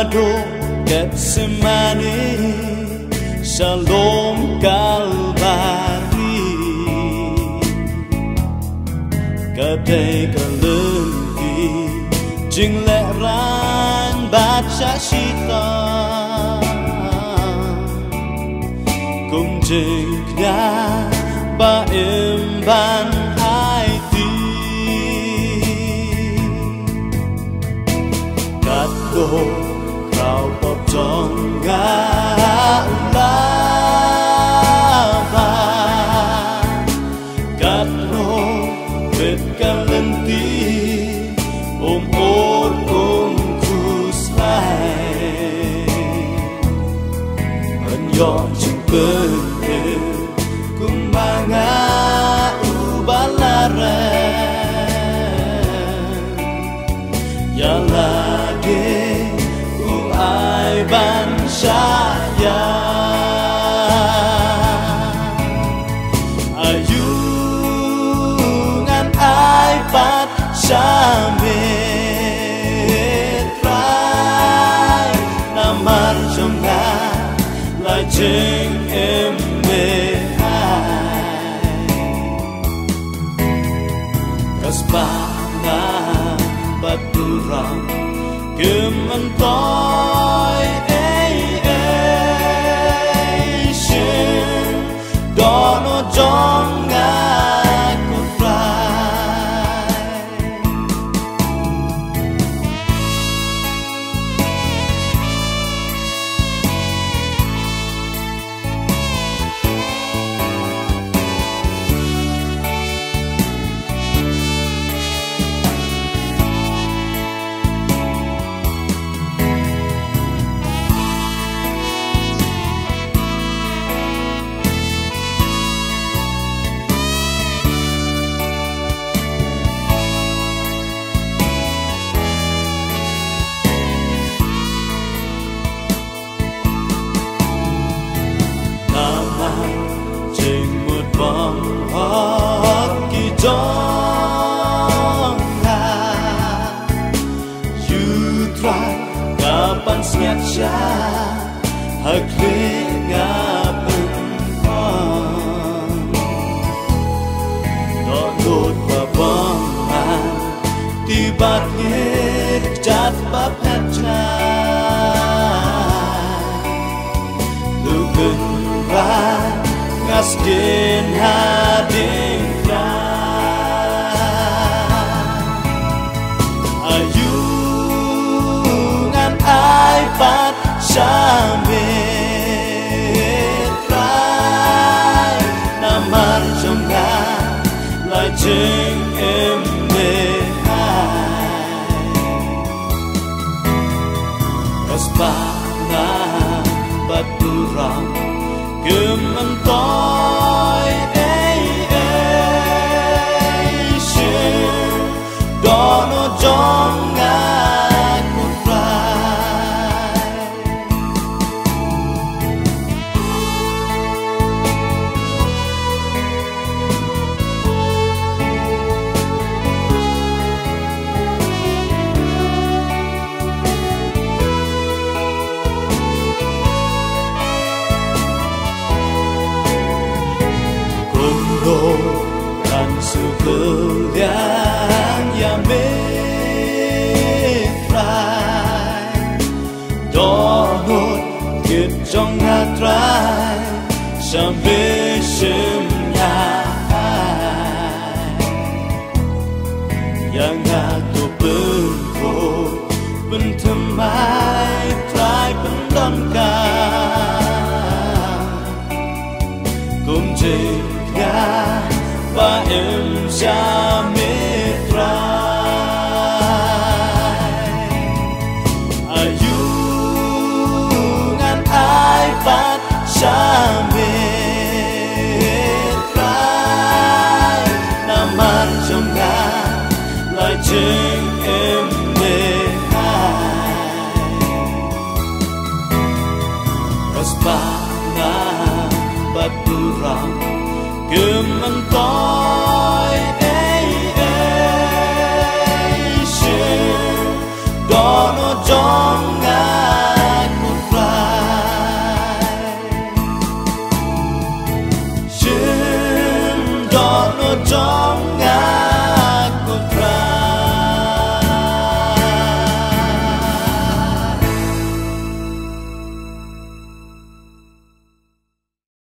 do Getsemani Shalom Calvary Kadai kalungi Jing le ran baca sita Cùng jing kya ba im ban ai ti Cắt đồ Rao bọc trong ngã la va Cắt nô vết cả lần tí ôm ốt ôm khus lại Hân dọn chung cơn cùng ba ngã u ba la ra Ya la ge ai ban saya ayungan ai pat sametrai namar jongga lai jeng em me hai kasbana baturang Kementoy Asian Dono Jonga Kapan siya hagli nga pagpang Donut pabangan Tibat ngit jat papetna Lugun ra ngas din hading ra Ai pat sametrai namar jongga lai jeng em me hai kasbana baturang kementoy Asian dono jongga dan sukelian yang metrai donut kit trong ngatrai sampai semnya yang ngatu penko pentemai trai pendonkan kumjeng và em cha metrai ayungan ai pat sametrai namar jongga lai jeng em me hai kasbana baturang Kementoy Asian Dono Jonga đỏ nó trong